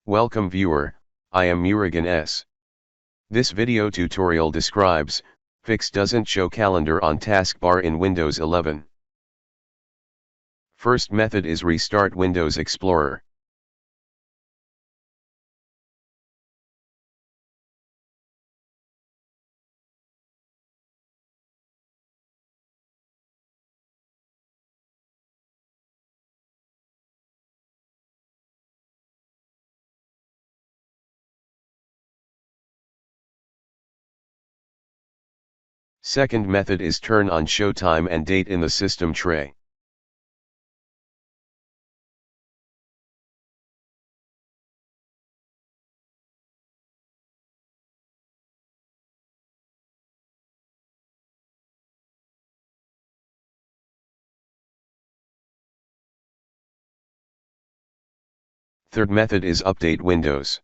Welcome viewer, I am Murugan S. This video tutorial describes, fix doesn't show calendar on taskbar in Windows 11. First method is restart Windows Explorer. Second method is turn on show time and date in the system tray. Third method is update Windows.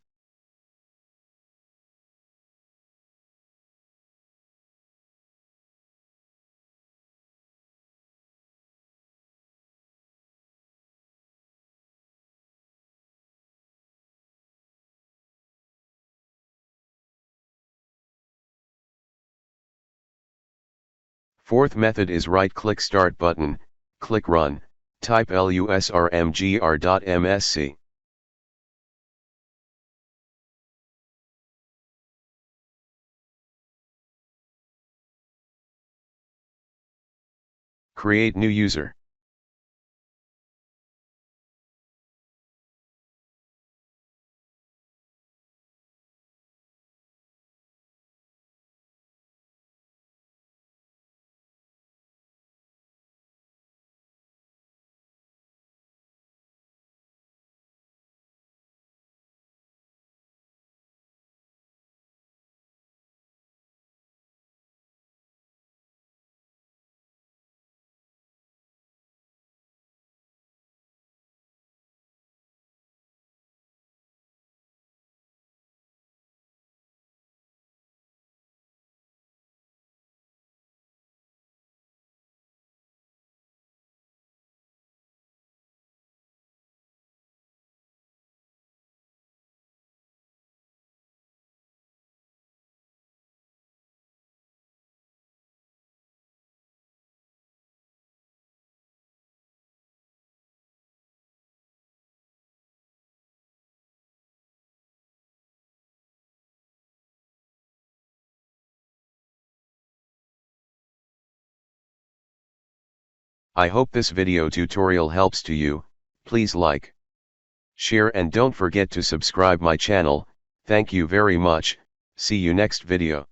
Fourth method is right-click Start button, click Run, type lusrmgr.msc. Create new user. I hope this video tutorial helps to you. Please like, share and don't forget to subscribe my channel. Thank you very much. See you next video.